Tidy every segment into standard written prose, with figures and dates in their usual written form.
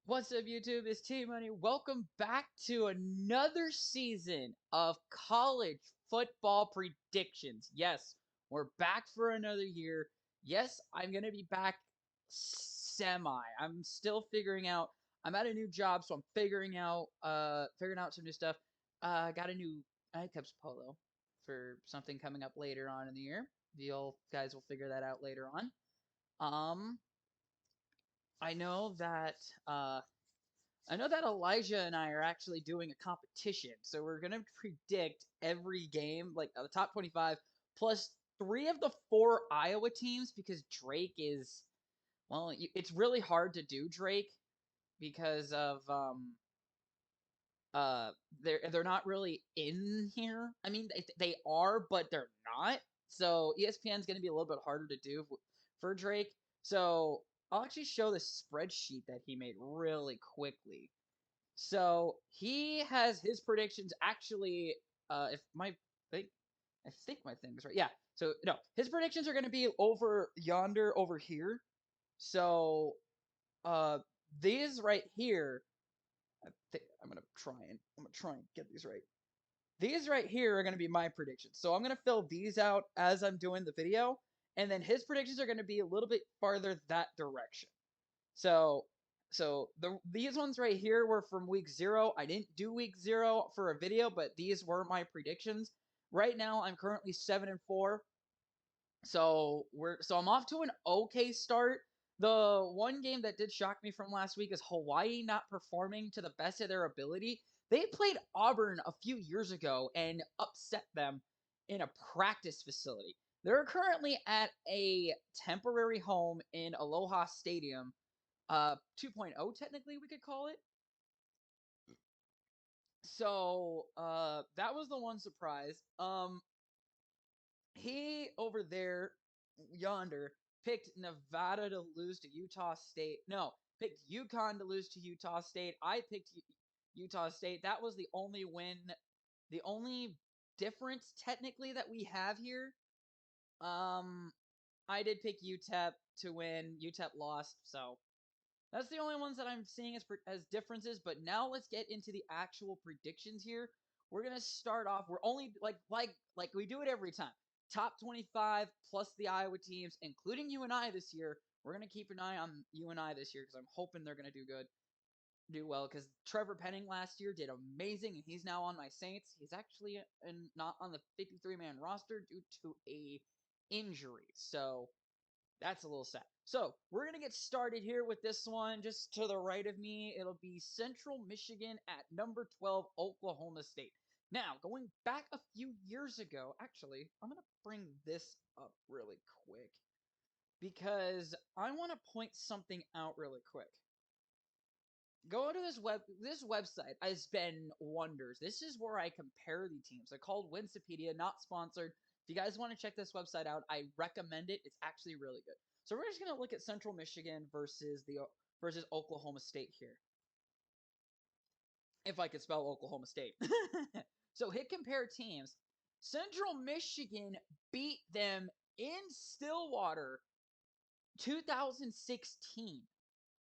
What's up, YouTube? It's T Money. Welcome back to another season of college football predictions. Yes, we're back for another year. Yes, I'm gonna be back semi. I'm still figuring out. I'm at a new job, so I'm figuring out some new stuff. Got a new Nightcaps polo for something coming up later on in the year. You guys will figure that out later on. Um, I know that uh I know that Elijah and I are actually doing a competition. So we're going to predict every game, like the top 25, plus three of the four Iowa teams because Drake is, well, it's really hard to do Drake because of, uh, they're not really in here. I mean, they are, but they're not. So ESPN's going to be a little bit harder to do for Drake. So I'll actually show the spreadsheet that he made really quickly. So he has his predictions actually. If my think, I think my thing is right. Yeah. So no, his predictions are going to be over yonder, over here. So uh, these right here. I'm gonna try and get these right. These right here are going to be my predictions. So I'm going to fill these out as I'm doing the video, and then his predictions are going to be a little bit farther that direction. So these ones right here were from week 0. I didn't do week 0 for a video, but these were my predictions. Right now I'm currently 7-4. So I'm off to an okay start. The one game that did shock me from last week is Hawaii not performing to the best of their ability. They played Auburn a few years ago and upset them in a practice facility. They're currently at a temporary home in Aloha Stadium, 2.0 technically we could call it. So that was the one surprise. He over there yonder picked Nevada to lose to Utah State. No, picked UConn to lose to Utah State. I picked Utah State. That was the only win, the only difference technically that we have here. Um, I did pick UTEP to win. UTEP lost, so that's the only ones that I'm seeing as differences. But now let's get into the actual predictions here. We're gonna start off. We're only like we do it every time. Top 25 plus the Iowa teams, including UNI this year. We're gonna keep an eye on UNI this year because I'm hoping they're gonna do well. Because Trevor Penning last year did amazing, and he's now on my Saints. He's actually not on the 53-man roster due to a injury. So that's a little sad. So we're going to get started here with this one. Just to the right of me, it'll be Central Michigan at number 12, Oklahoma State. Now, going back a few years ago, actually, I'm going to bring this up really quick because I want to point something out really quick. Go to this website has been wonders. This is where I compare the teams. They're called Winsipedia, not sponsored. If you guys want to check this website out, I recommend it. It's actually really good. So we're just gonna look at Central Michigan versus Oklahoma State here. If I could spell Oklahoma State. So hit compare teams. Central Michigan beat them in Stillwater 2016.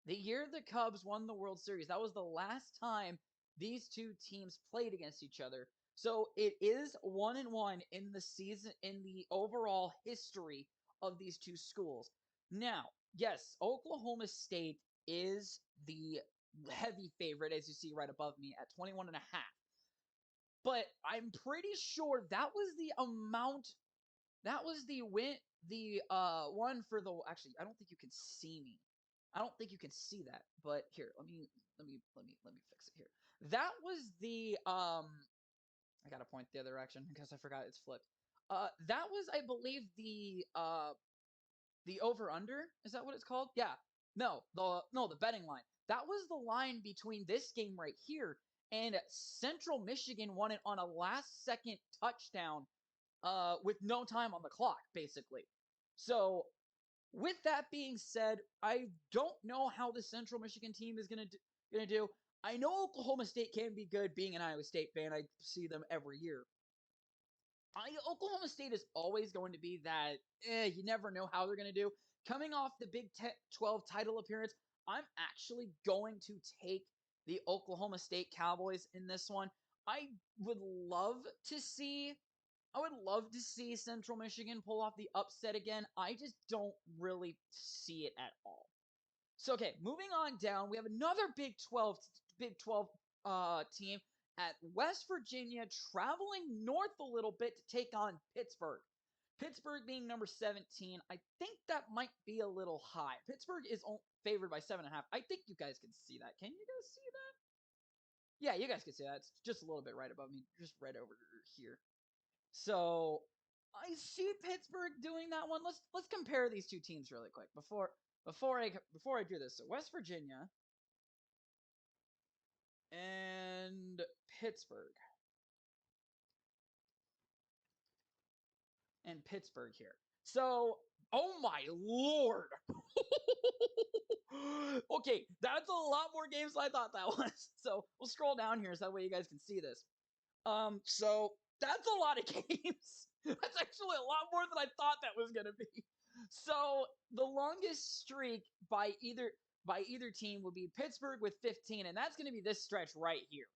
The year the Cubs won the World Series, that was the last time these two teams played against each other. So it is 1-1 in the season, in the overall history of these two schools. Now, yes, Oklahoma State is the heavy favorite, as you see right above me, at 21.5. But I'm pretty sure that was the amount, that was the win, the one for the, actually, I don't think you can see me. I don't think you can see that, but here, let me fix it here. That was the I gotta point the other direction because I forgot it's flipped. That was, I believe, the over under. Is that what it's called? Yeah. No, the betting line. That was the line between this game right here and Central Michigan won it on a last second touchdown with no time on the clock, basically. So with that being said, I don't know how the Central Michigan team is gonna do. I know Oklahoma State can be good. Being an Iowa State fan, I see them every year. Oklahoma State is always going to be that. You never know how they're gonna do. Coming off the Big 12 title appearance, I'm actually going to take the Oklahoma State Cowboys in this one. I would love to see Central Michigan pull off the upset again. I just don't really see it at all. So okay, moving on down, we have another Big 12 team at West Virginia traveling north a little bit to take on Pittsburgh. Pittsburgh being number 17, I think that might be a little high. Pittsburgh is favored by 7.5. I think you guys can see that. Can you guys see that? Yeah, you guys can see that. It's just a little bit right above me, just right over here. So I see Pittsburgh doing that one. Let's compare these two teams really quick before I do this. So West Virginia and Pittsburgh. Here. So, oh my lord. Okay, that's a lot more games than I thought that was. So we'll scroll down here so that way you guys can see this. So that's a lot of games. That's actually a lot more than I thought that was gonna be. So the longest streak by either team would be Pittsburgh with 15, and that's gonna be this stretch right here.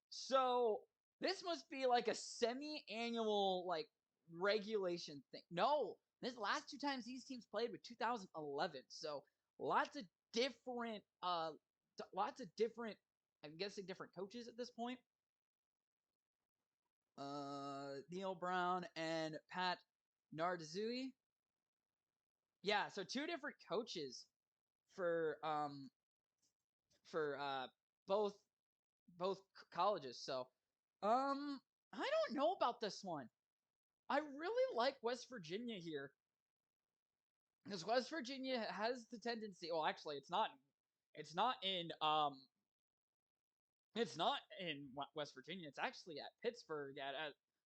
So this must be like a semi-annual like regulation thing. No, this last two times these teams played with 2011. So lots of different I'm guessing different coaches at this point. Neil Brown and Pat Narduzzi. Yeah, so two different coaches for for both colleges. So I don't know about this one. I really like West Virginia here because West Virginia has the tendency. Well, actually, it's not. It's not in. It's not in West Virginia. It's actually at Pittsburgh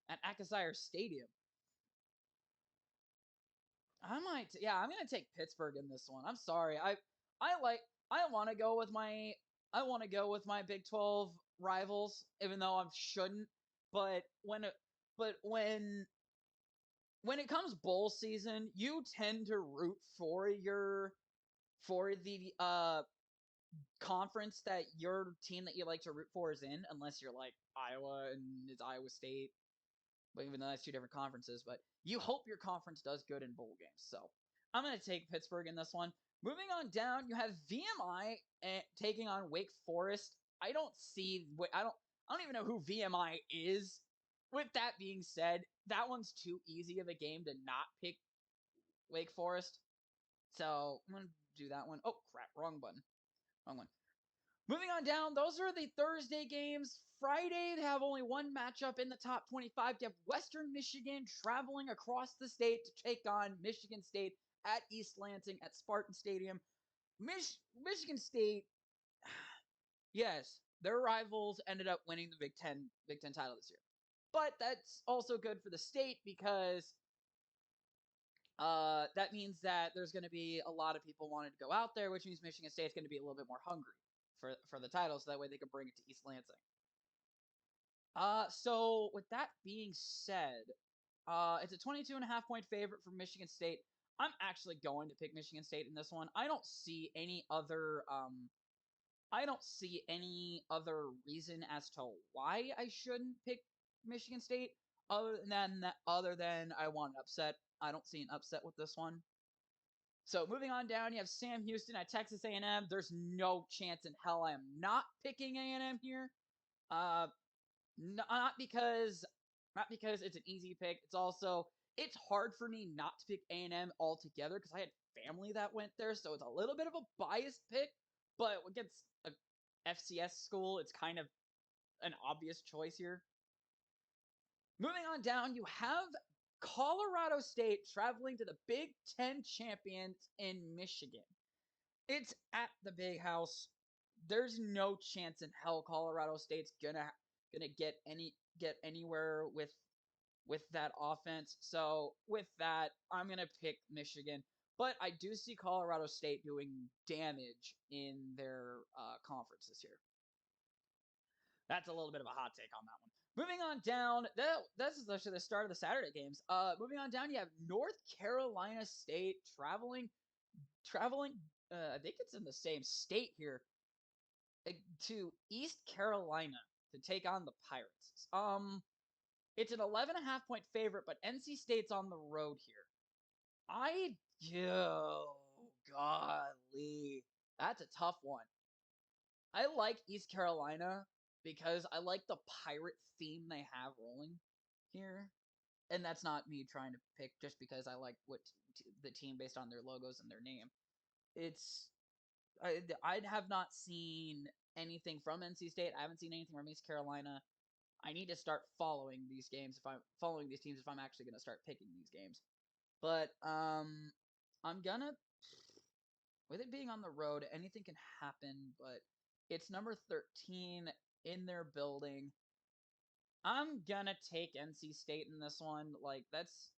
at Acrisure Stadium. I'm gonna take Pittsburgh in this one. I'm sorry. I want to go with my Big 12 rivals, even though I shouldn't. But when it comes bowl season, you tend to root for the conference that your team that you like to root for is in, unless you're like Iowa and it's Iowa State. But even though that's two different conferences, but you hope your conference does good in bowl games. So I'm going to take Pittsburgh in this one. Moving on down, you have VMI taking on Wake Forest. I don't even know who VMI is. With that being said, that one's too easy of a game to not pick Wake Forest. So I'm going to do that one. Oh, crap. Wrong button. Wrong one. Moving on down, those are the Thursday games. Friday, they have only one matchup in the top 25. You have Western Michigan traveling across the state to take on Michigan State at East Lansing at Spartan Stadium. Michigan State, yes, their rivals ended up winning the Big Ten title this year. But that's also good for the state because that means that there's going to be a lot of people wanting to go out there, which means Michigan State's going to be a little bit more hungry for the title, so that way they can bring it to East Lansing. So with that being said, it's a 22.5 point favorite for Michigan State. I'm actually going to pick Michigan State in this one. I don't see any other reason as to why I shouldn't pick Michigan State other than I want an upset. I don't see an upset with this one. So moving on down, you have Sam Houston at Texas A&M. There's no chance in hell I am not picking A&M here. Not because it's an easy pick. It's hard for me not to pick A&M altogether because I had family that went there, so it's a little bit of a biased pick. But against a FCS school, it's kind of an obvious choice here. Moving on down, you have Colorado State traveling to the Big Ten champions in Michigan. It's at the Big House. There's no chance in hell Colorado State's gonna get anywhere with that offense. So with that, I'm gonna pick Michigan. But I do see Colorado State doing damage in their conference this year. That's a little bit of a hot take on that one. Moving on down, this is actually the start of the Saturday games. Moving on down, you have North Carolina State traveling I think it's in the same state here, to East Carolina to take on the Pirates. It's an 11.5 point favorite, but NC State's on the road here. Golly, that's a tough one. I like East Carolina because I like the pirate theme they have rolling here. And that's not me trying to pick just because I like the team based on their logos and their name. It's I have not seen anything from NC State. I haven't seen anything from East Carolina. I need to start following these games if I'm following these teams if I'm actually going to start picking these games. But I'm gonna, with it being on the road, anything can happen. But it's number 13 in their building. I'm gonna take NC State in this one. Like that's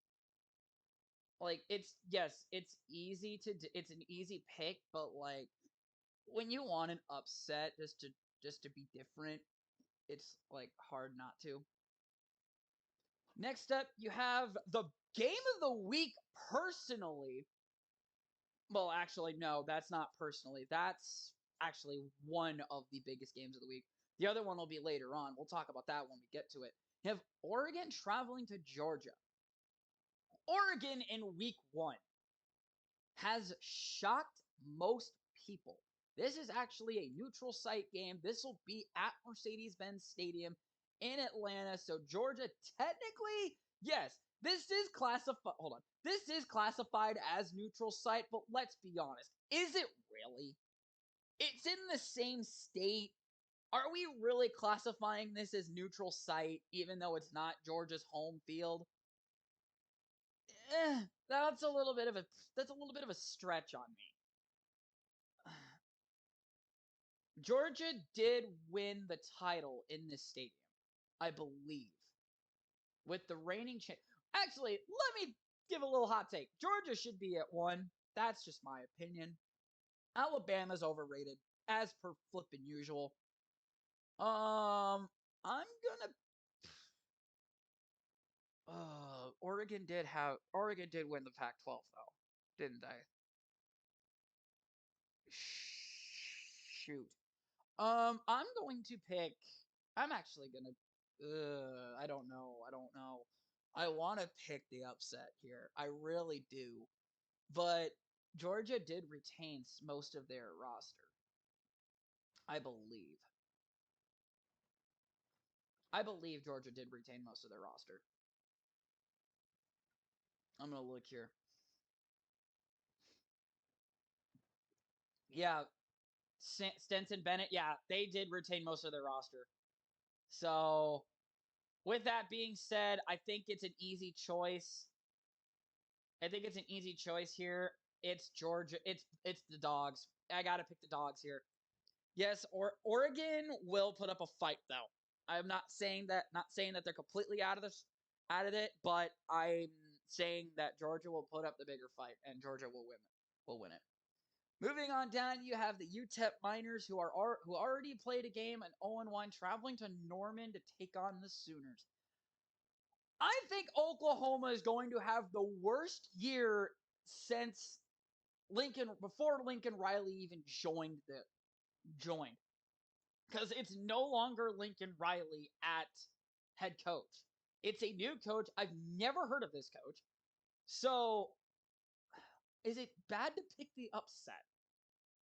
like it's yes, it's easy to it's an easy pick, but like when you want an upset just to be different, it's like hard not to. Next up, you have the game of the week personally. Well, actually, no, that's not personally. That's actually one of the biggest games of the week. The other one will be later on. We'll talk about that when we get to it. You have Oregon traveling to Georgia. Oregon in week 1 has shocked most people. This is actually a neutral site game. This will be at Mercedes-Benz Stadium in Atlanta. So Georgia technically, yes, this is classified. Hold on. This is classified as neutral site, but let's be honest. Is it really? It's in the same state. Are we really classifying this as neutral site even though it's not Georgia's home field? That's a little bit of a stretch on me. Georgia did win the title in this stadium, I believe, with the reigning champ. Actually, let me give a little hot take. Georgia should be at 1. That's just my opinion. Alabama's overrated, as per flippin' usual. I'm gonna. Oregon did win the Pac-12 though, didn't they? Shoot. I'm going to pick. I'm actually gonna. I don't know. I don't know. I want to pick the upset here. I really do. But Georgia did retain most of their roster. I believe. I believe Georgia did retain most of their roster. I'm gonna look here. Yeah, Stetson Bennett. Yeah, they did retain most of their roster. So, with that being said, I think it's an easy choice. I think it's an easy choice here. It's Georgia. It's the Dogs. I gotta pick the Dogs here. Yes, or Oregon will put up a fight though. I'm not saying that they're completely out of it, but I'm saying that Georgia will put up the bigger fight and Georgia will win it. Moving on down, you have the UTEP Miners who already played a game an 0-1 traveling to Norman to take on the Sooners. I think Oklahoma is going to have the worst year since before Lincoln Riley even joined. Because it's no longer Lincoln Riley at head coach. It's a new coach. I've never heard of this coach. So, is it bad to pick the upset?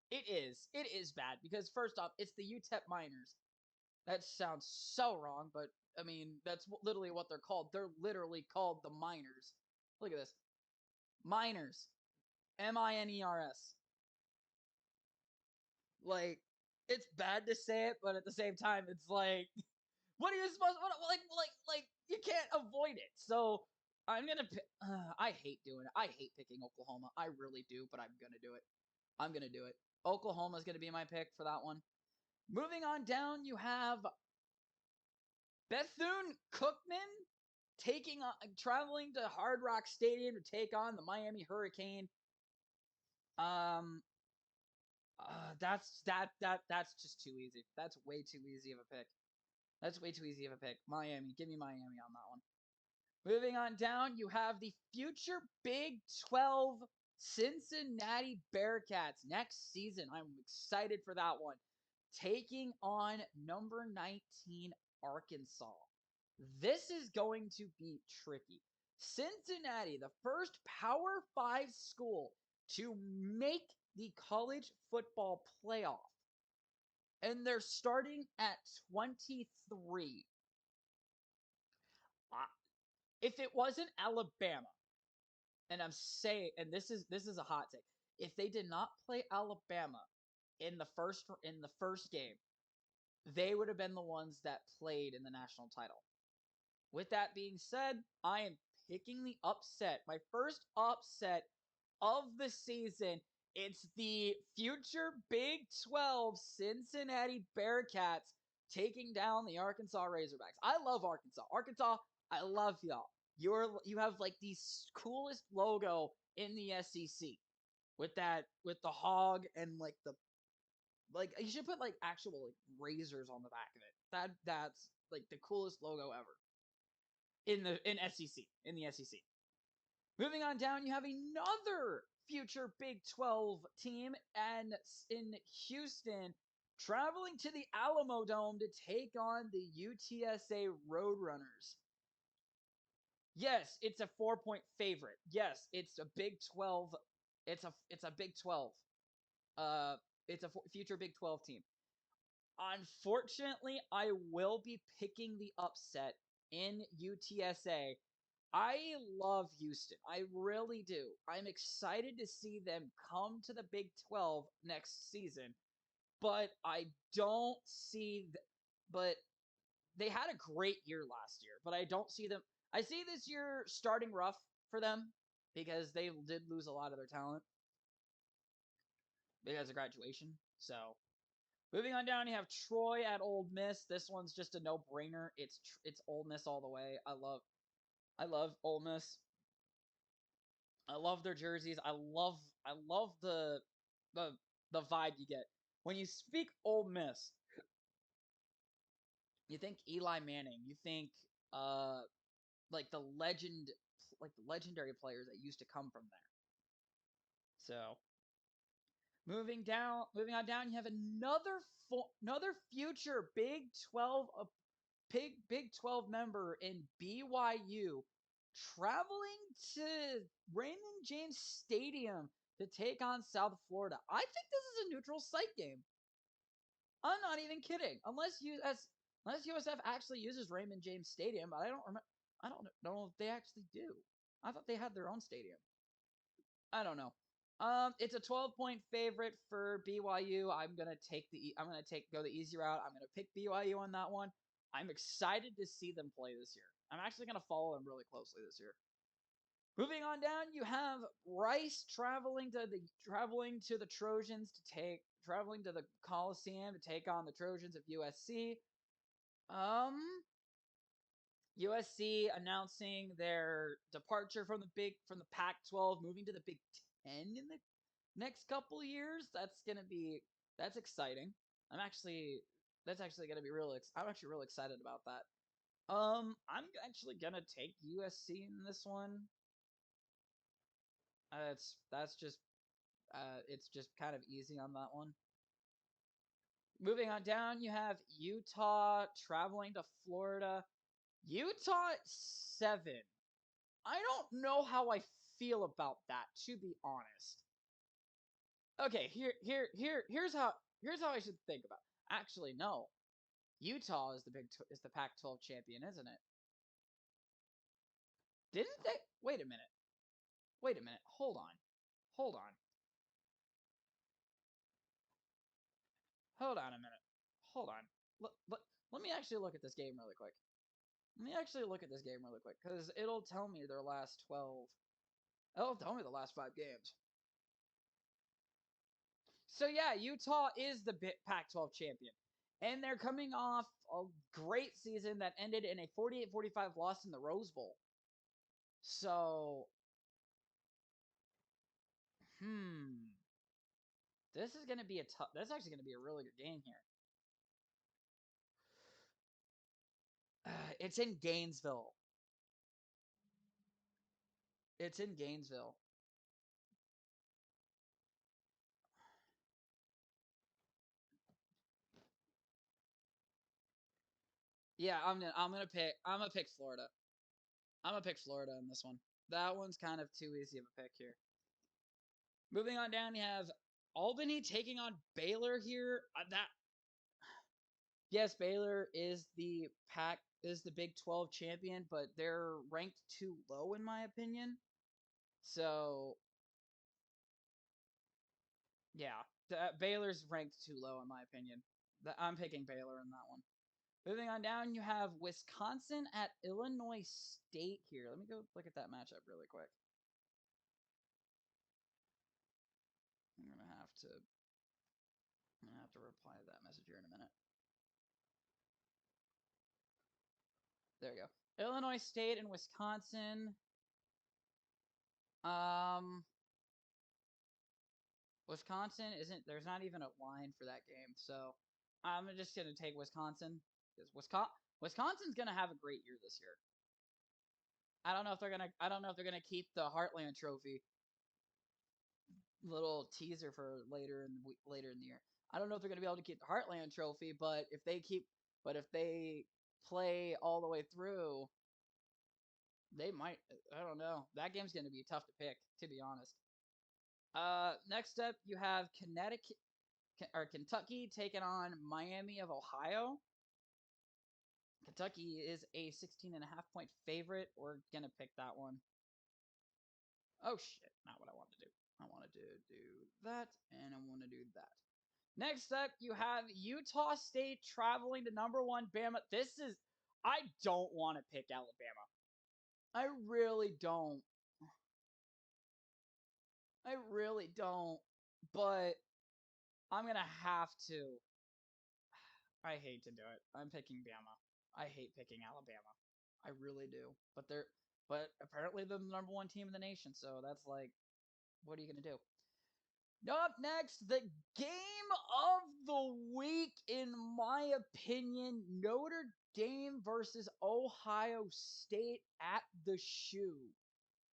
It is. It is bad because first off, it's the UTEP Miners. That sounds so wrong, but I mean, that's literally what they're called. They're literally called the Miners. Look at this. Miners. Miners. Like, it's bad to say it, but at the same time, it's like, what are you supposed? Like, you can't avoid it. So I'm gonna. I hate doing it. I hate picking Oklahoma. I really do, but I'm gonna do it. I'm gonna do it. Oklahoma's gonna be my pick for that one. Moving on down, you have Bethune Cookman traveling to Hard Rock Stadium to take on the Miami Hurricane. Um, that's just too easy. That's way too easy of a pick. That's way too easy of a pick. Miami, give me Miami on that one. Moving on down, you have the future Big 12 Cincinnati Bearcats next season. I'm excited for that one. Taking on number 19 Arkansas. This is going to be tricky. Cincinnati, the first Power 5 school to make the college football playoff. And they're starting at 23. If it wasn't Alabama, and I'm saying, and this is a hot take, if they did not play Alabama in the first game, they would have been the ones that played in the national title. With that being said, I am picking the upset. My first upset of the season. It's the future Big 12 Cincinnati Bearcats taking down the Arkansas Razorbacks. I love Arkansas. Arkansas, I love y'all. You have like the coolest logo in the SEC with the hog and like you should put like actual like razors on the back of it. That's like the coolest logo ever in SEC in the SEC. Moving on down, you have another future Big 12 team and in Houston traveling to the Alamo Dome to take on the UTSA Roadrunners. Yes, it's a 4-point favorite. Yes, it's a Big 12. It's a Big 12. Uh it's a future Big 12 team. Unfortunately, I will be picking the upset in UTSA. I love Houston. I really do. I'm excited to see them come to the Big 12 next season, but I don't see but they had a great year last year, but I don't see them. I see this year starting rough for them because they did lose a lot of their talent because of graduation. So, moving on down, you have Troy at Old Miss. This one's just a no-brainer. It's Old Miss all the way. I love Old Miss. I love their jerseys. I love the the vibe you get. When you speak Ole Miss, you think Eli Manning, you think uh like the legendary players that used to come from there. So, moving on down, you have another future Big 12 member in BYU traveling to Raymond James Stadium to take on South Florida. I think this is a neutral site game. I'm not even kidding. Unless USF actually uses Raymond James Stadium, but I don't remember. I don't know if they actually do. I thought they had their own stadium. I don't know. It's a 12-point favorite for BYU. I'm gonna go the easy route. I'm gonna pick BYU on that one. I'm excited to see them play this year. I'm actually gonna follow them really closely this year. Moving on down, you have Rice traveling to the Trojans to take traveling to the Coliseum to take on the Trojans of USC. Um, USC announcing their departure from the Pac-12, moving to the Big 10 in the next couple years. That's exciting. I'm actually that's actually gonna be I'm actually really excited about that. I'm actually gonna take USC in this one. It's just kind of easy on that one. Moving on down, you have Utah traveling to Florida. Utah 7. I don't know how I feel about that, to be honest. Okay, here's how I should think about it. Actually, no. Utah is the Pac-12 champion, isn't it? Didn't they? Wait a minute. Wait a minute. Hold on. Hold on. Hold on a minute. Hold on. Let me actually look at this game really quick. Let me actually look at this game really quick because it'll tell me their last 12. It'll tell me the last 5 games. So yeah, Utah is the Pac-12 champion. And they're coming off a great season that ended in a 48-45 loss in the Rose Bowl. So, hmm. This is going to be this is actually going to be a really good game here. It's in Gainesville. It's in Gainesville. Yeah, I'm gonna pick Florida. I'm gonna pick Florida in this one. That one's kind of too easy of a pick here. Moving on down, you have Albany taking on Baylor here. That yes, Baylor is the Big 12 champion, but they're ranked too low in my opinion. So yeah, Baylor's ranked too low in my opinion. I'm picking Baylor in that one. Moving on down, you have Wisconsin at Illinois State here. Let me go look at that matchup really quick. I'm gonna have to reply to that message here in a minute. There we go. Illinois State and Wisconsin. Um, Wisconsin isn't. There's not even a line for that game, so I'm just gonna take Wisconsin because Wisconsin's gonna have a great year this year. I don't know if they're gonna. I don't know if they're gonna keep the Heartland Trophy. Little teaser for later in the year. I don't know if they're gonna be able to keep the Heartland Trophy, but if they play all the way through, they might. I don't know. That game's gonna be tough to pick, to be honest. Next up, you have Kentucky taking on Miami of Ohio. Kentucky is a 16.5 point favorite. We're going to pick that one. Oh, shit. Not what I want to do. I wanted to do that, and I want to do that. Next up, you have Utah State traveling to number one Bama. I don't want to pick Alabama. I really don't. I really don't. But I'm going to have to. I hate to do it. I'm picking Bama. I hate picking Alabama. I really do. But apparently they're the number one team in the nation, so that's like, what are you gonna do? Up next, the game of the week, in my opinion, Notre Dame versus Ohio State at the Shoe.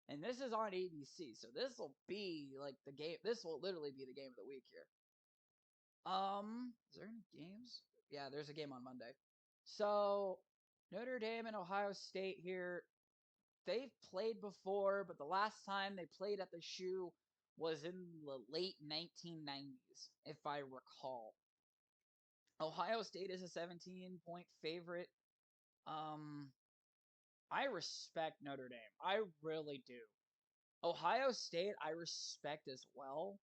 And this is on ABC, so this will be like the game. This will literally be the game of the week here. Is there any games? Yeah, there's a game on Monday. So Notre Dame and Ohio State here, they've played before, but the last time they played at the Shoe was in the late 1990s, if I recall. Ohio State is a 17-point favorite. Um, I respect Notre Dame. I really do. Ohio State, I respect as well,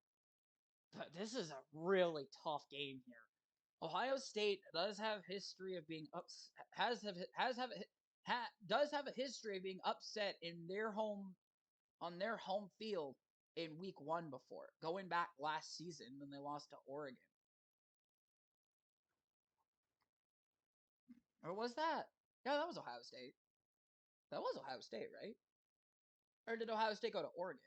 but this is a really tough game here. Ohio State does have history of being does have a history of being upset in their home on their home field in week 1 before, going back last season when they lost to Oregon. Or was that? Yeah, that was Ohio State. That was Ohio State, right? Or did Ohio State go to Oregon?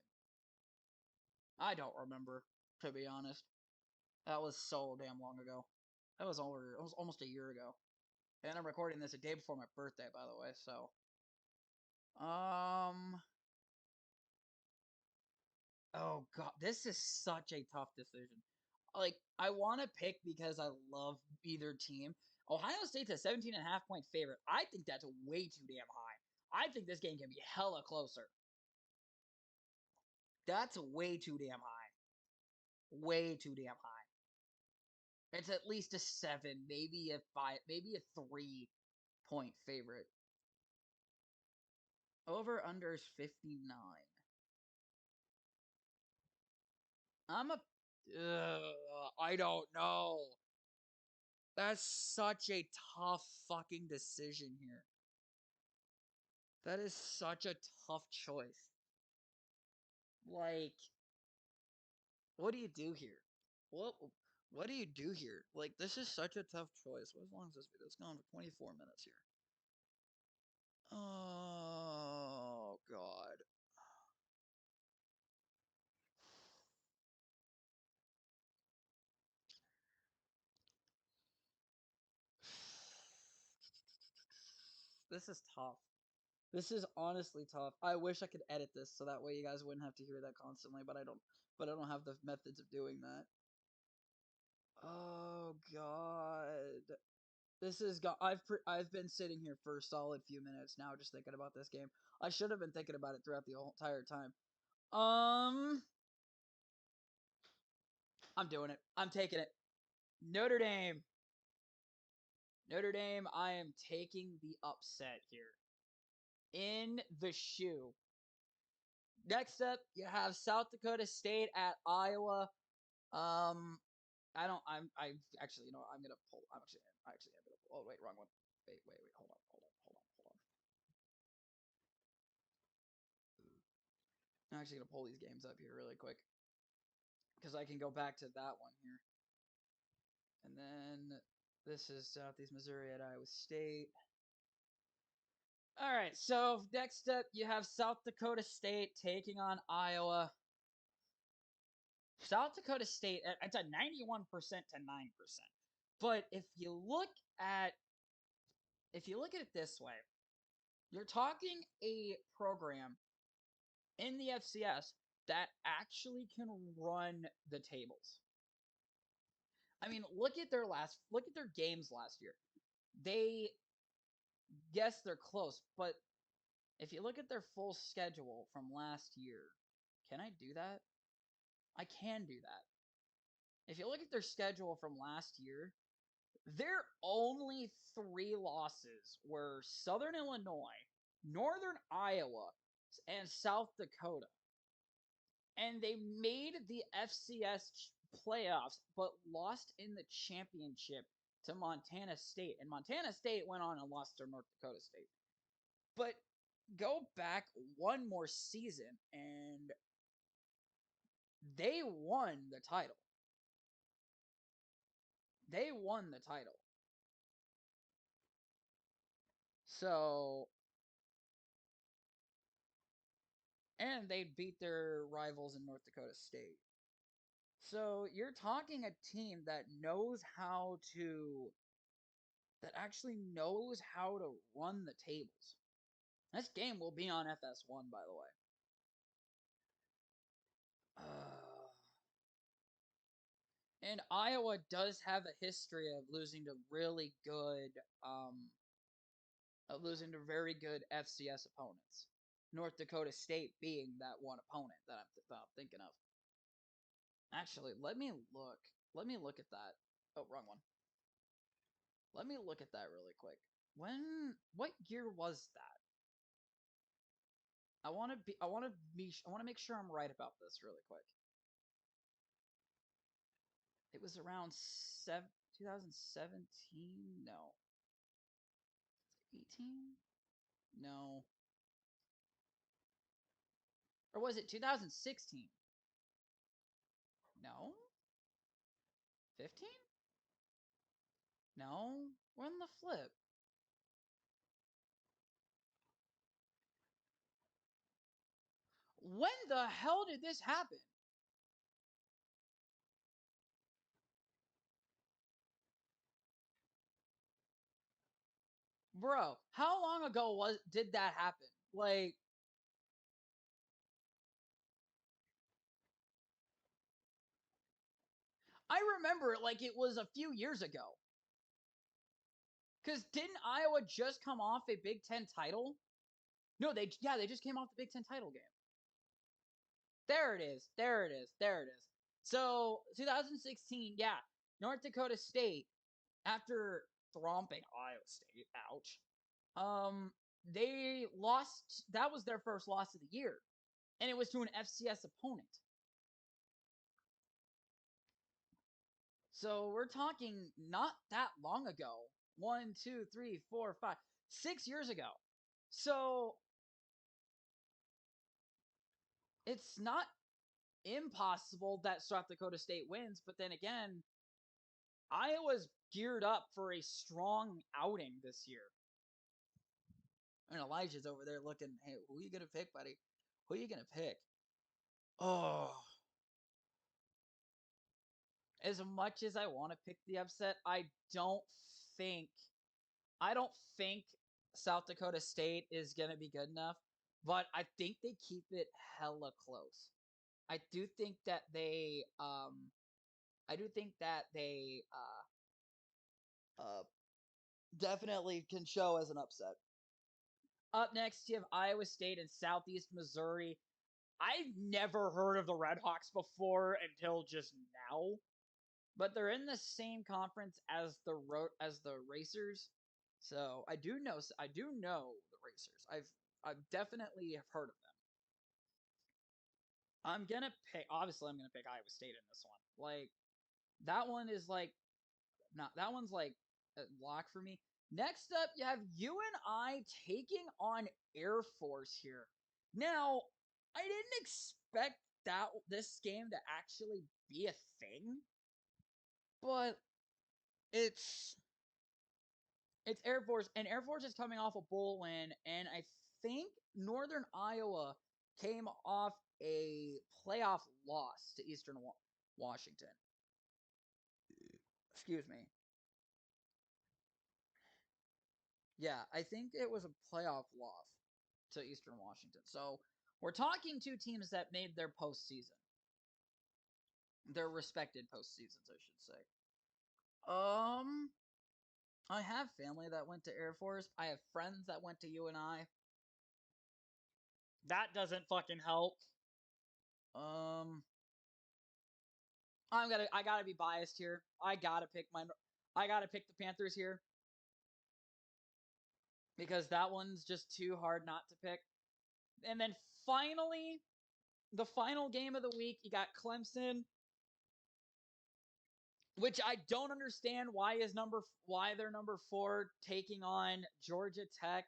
I don't remember, to be honest. That was so damn long ago. It was almost a year ago. And I'm recording this a day before my birthday, by the way, so um oh god, this is such a tough decision. Like, I want to pick because I love either team. Ohio State's a 17.5 point favorite. I think that's way too damn high. I think this game can be hella closer. That's way too damn high. Way too damn high. It's at least a 7, maybe a 5, maybe a 3 point favorite. Over under is 59. I'm a. I don't know. That's such a tough fucking decision here. That is such a tough choice. Like, what do you do here? What what do you do here? Like, this is such a tough choice. What as long as this video's gone for 24 minutes here. Oh god. This is tough. This is honestly tough. I wish I could edit this so that way you guys wouldn't have to hear that constantly, but I don't. But I don't have the methods of doing that. Oh god. This is I've been sitting here for a solid few minutes now, just thinking about this game. I should have been thinking about it throughout the whole entire time. I'm doing it. I'm taking it. Notre Dame. Notre Dame. I am taking the upset here in the shoe. Next up, you have South Dakota State at Iowa. I don't. I actually, I'm gonna pull. I'm gonna pull. Oh wait, wrong one. Wait. Hold on. I'm actually gonna pull these games up here really quick because I can go back to that one here. And then this is Southeast Missouri at Iowa State. All right, so next up you have South Dakota State taking on Iowa. South Dakota State, it's a 91% to 9%. But if you look at it this way, you're talking a program in the FCS that actually can run the tables. I mean, look at their games last year. They Yes, they're close, but if you look at their full schedule from last year, can I do that? I can do that. If you look at their schedule from last year, their only three losses were Southern Illinois, Northern Iowa, and South Dakota. And they made the FCS playoffs, but lost in the championship to Montana State. And Montana State went on and lost to North Dakota State. But go back one more season and they won the title. They won the title. So, and they beat their rivals in North Dakota State. So, you're talking a team that actually knows how to run the tables. This game will be on FS1, by the way. And Iowa does have a history of losing to very good FCS opponents. North Dakota State being that one opponent that I'm thinking of. Actually, let me look. Let me look at that. Oh, wrong one. Let me look at that really quick. What year was that? I want to make sure I'm right about this really quick. It was around 2017? No. 18? No. Or was it 2016? No. 15? No. We're on the flip. When the hell did this happen? Bro, how long ago did that happen? Like, I remember it like it was a few years ago. Cause didn't Iowa just come off a Big Ten title? No, they just came off the Big Ten title game. There it is. There it is. There it is. So 2016, yeah, North Dakota State, after thromping Iowa State, ouch. They lost. That was their first loss of the year, and it was to an FCS opponent. So we're talking not that long ago. 1, 2, 3, 4, 5, 6 years ago. So it's not impossible that South Dakota State wins, but then again, Iowa's geared up for a strong outing this year. And Elijah's over there looking, hey, who are you gonna pick, buddy? Who are you gonna pick? Oh, as much as I want to pick the upset, don't think I don't think South Dakota State is going to be good enough, but I think they keep it hella close. I do think that they I do think that they definitely can show as an upset. Up next, you have Iowa State and Southeast Missouri. I've never heard of the Redhawks before until just now, but they're in the same conference as the Racers. So I do know the Racers. I've definitely have heard of them. I'm gonna pick Iowa State in this one. Like that one is like not that one's like a lock for me. Next up, you have UNI taking on Air Force here. Now, I didn't expect this game to actually be a thing, but it's Air Force, and Air Force is coming off a bowl win, and I think Northern Iowa came off a playoff loss to Eastern Washington. Excuse me. Yeah, I think it was a playoff loss to Eastern Washington. So we're talking two teams that made their postseason, their respected postseasons, I should say. Um, I have family that went to Air Force. I have friends that went to UNI. That doesn't fucking help. I gotta be biased here. I gotta pick the Panthers here because that one's just too hard not to pick. And then finally, the final game of the week, you got Clemson, which I don't understand why they're number 4 taking on Georgia Tech.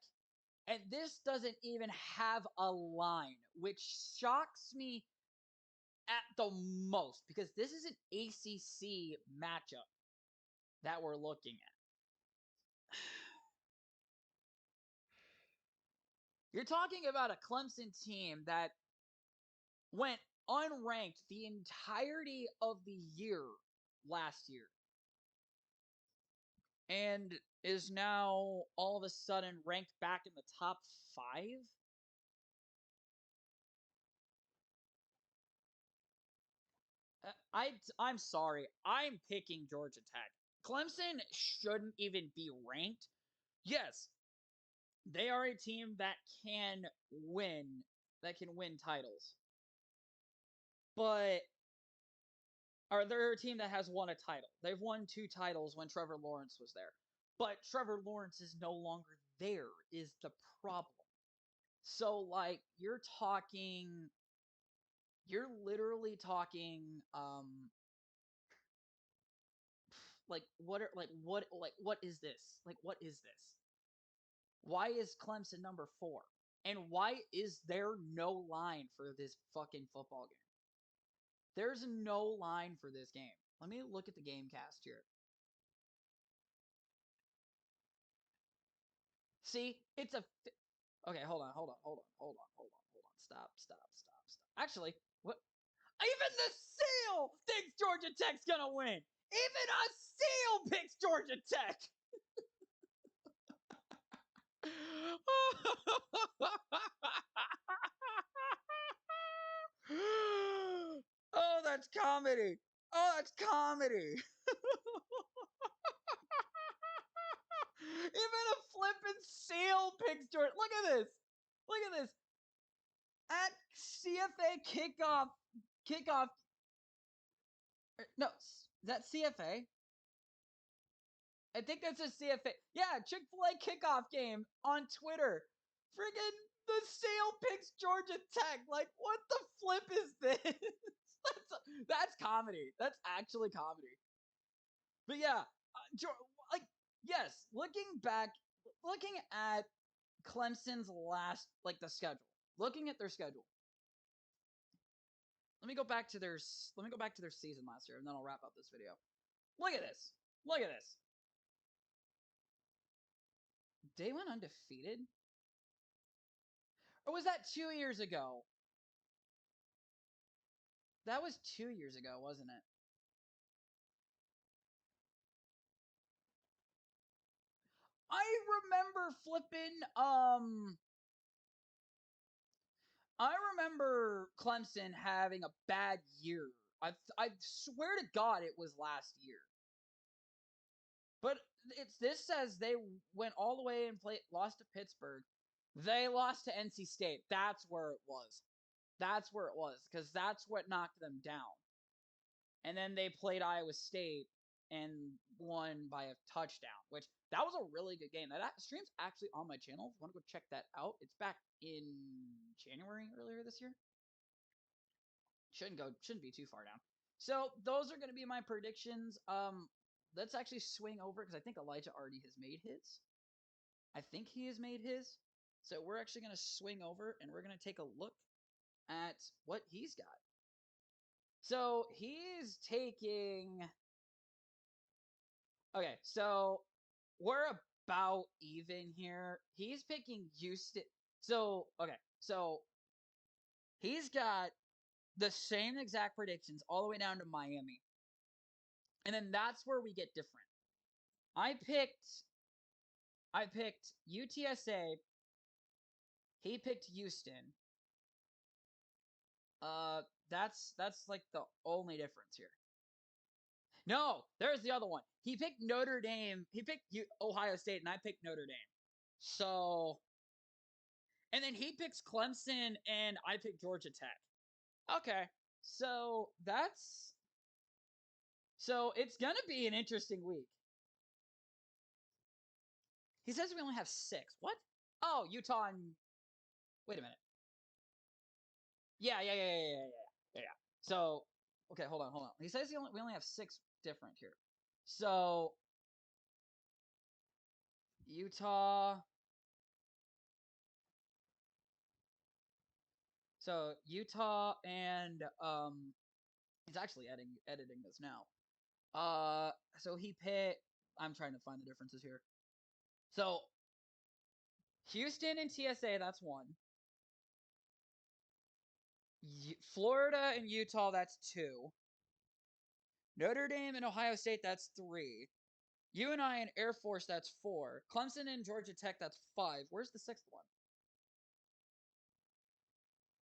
And this doesn't even have a line, which shocks me at the most because this is an ACC matchup that we're looking at. You're talking about a Clemson team that went unranked the entirety of the year last year and is now all of a sudden ranked back in the top 5. I'm sorry. I'm picking Georgia Tech. Clemson shouldn't even be ranked. Yes, they are a team that can win titles. But they're a team that has won a title. They've won 2 titles when Trevor Lawrence was there. But Trevor Lawrence is no longer there is the problem. So like you're literally talking what is this? Like what is this? Why is Clemson number 4? And why is there no line for this fucking football game? There's no line for this game. Let me look at the game cast here. See, it's a okay. Hold on. Stop. Actually, what? Even the seal thinks Georgia Tech's gonna win. Even a seal picks Georgia Tech. Oh, that's comedy. Oh, that's comedy. Even a flippin' seal picks Georgia. Look at this. Look at this. At CFA kickoff. No, that CFA. I think that's a CFA. Yeah, Chick-fil-A kickoff game on Twitter. Friggin' the sale picks Georgia Tech. Like, what the flip is this? that's comedy. That's actually comedy. But yeah, like, yes, looking at Clemson's the schedule. Looking at their schedule. Let me go back to their season last year, and then I'll wrap up this video. Look at this. Look at this. They went undefeated? Or was that 2 years ago? That was 2 years ago, wasn't it? I remember I remember Clemson having a bad year. I swear to God it was last year. But this says they went all the way and lost to Pittsburgh. They lost to NC State. That's where it was. That's where it was because that's what knocked them down. And then they played Iowa State and won by a touchdown, which that was a really good game. That stream's actually on my channel. If you want to go check that out, it's back in January earlier this year. Shouldn't be too far down. So those are going to be my predictions. Let's actually swing over because I think Elijah already has made his. I think he has made his. So we're actually going to swing over and we're going to take a look at what he's got. So he's taking. Okay, so we're about even here. He's picking Houston. So, okay, so he's got the same exact predictions all the way down to Miami. And then that's where we get different. I picked UTSA. He picked Houston. That's like the only difference here. No, there's the other one. He picked Notre Dame. He picked Ohio State, and I picked Notre Dame. So, and then he picks Clemson, and I picked Georgia Tech. Okay, so it's gonna be an interesting week. He says we only have 6. What? Oh, Utah and wait a minute. Yeah. So, okay, hold on. He says we only have 6 different here. So, Utah. So Utah and he's actually editing this now. So he picked. I'm trying to find the differences here. So Houston and TSA, that's 1. Florida and Utah, that's 2. Notre Dame and Ohio State, that's 3. UNI and Air Force, that's 4. Clemson and Georgia Tech, that's 5. Where's the 6th one?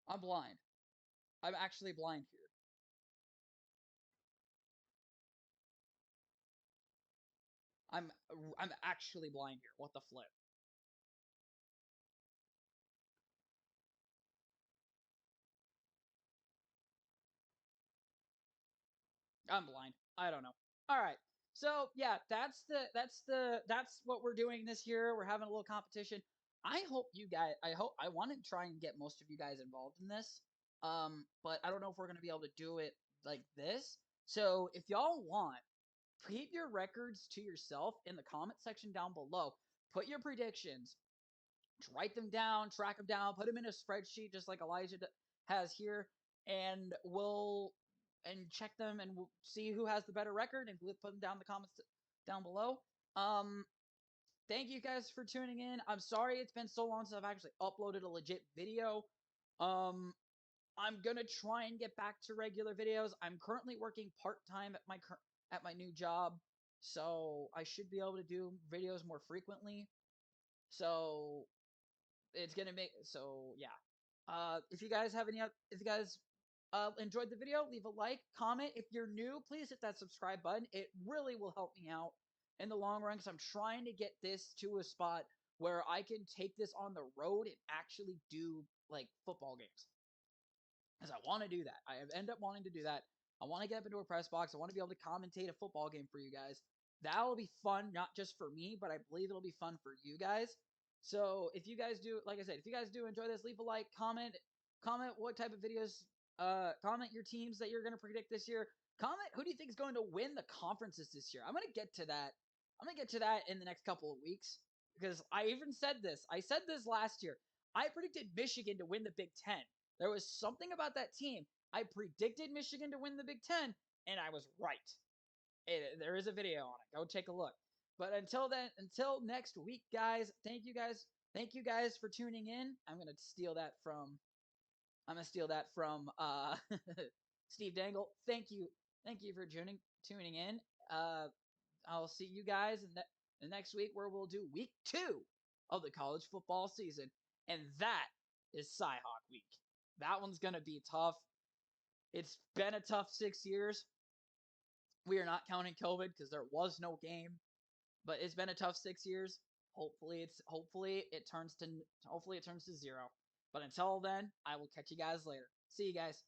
I'm blind. I'm actually blind here. I'm actually blind here. What the flip? I'm blind. I don't know. All right. So yeah, that's what we're doing this year. We're having a little competition. I hope you guys. I want to try and get most of you guys involved in this. But I don't know if we're gonna be able to do it like this. So if y'all want, keep your records to yourself in the comment section down below. Put your predictions. Write them down, track them down, put them in a spreadsheet just like Elijah has here, and we'll check them and we'll see who has the better record and we'll put them down in the comments down below. Thank you guys for tuning in. I'm sorry it's been so long since I've actually uploaded a legit video. I'm gonna try and get back to regular videos. I'm currently working part-time at my new job, so I should be able to do videos more frequently. So it's gonna make yeah. If you guys enjoyed the video, leave a like, comment. If you're new, please hit that subscribe button. It really will help me out in the long run because I'm trying to get this to a spot where I can take this on the road and actually do like football games. Because I want to do that. I end up wanting to do that. I want to get up into a press box. I want to be able to commentate a football game for you guys. That'll be fun, not just for me, but I believe it'll be fun for you guys. So if you guys do, like I said, if you guys do enjoy this, leave a like, comment what type of videos, comment your teams that you're going to predict this year. Comment who do you think is going to win the conferences this year. I'm going to get to that. I'm going to get to that in the next couple of weeks because I even said this. I said this last year. I predicted Michigan to win the Big Ten. There was something about that team. I predicted Michigan to win the Big Ten, and I was right. There is a video on it. Go take a look. But until then, until next week, guys, thank you guys for tuning in. I'm gonna steal that from Steve Dangle. Thank you for tuning in. I'll see you guys in the next week where we'll do week 2 of the college football season, and that is Cyhawk week. That one's gonna be tough. It's been a tough 6 years. We are not counting COVID because there was no game. But it's been a tough 6 years. Hopefully it turns to 0. But until then, I will catch you guys later. See you guys.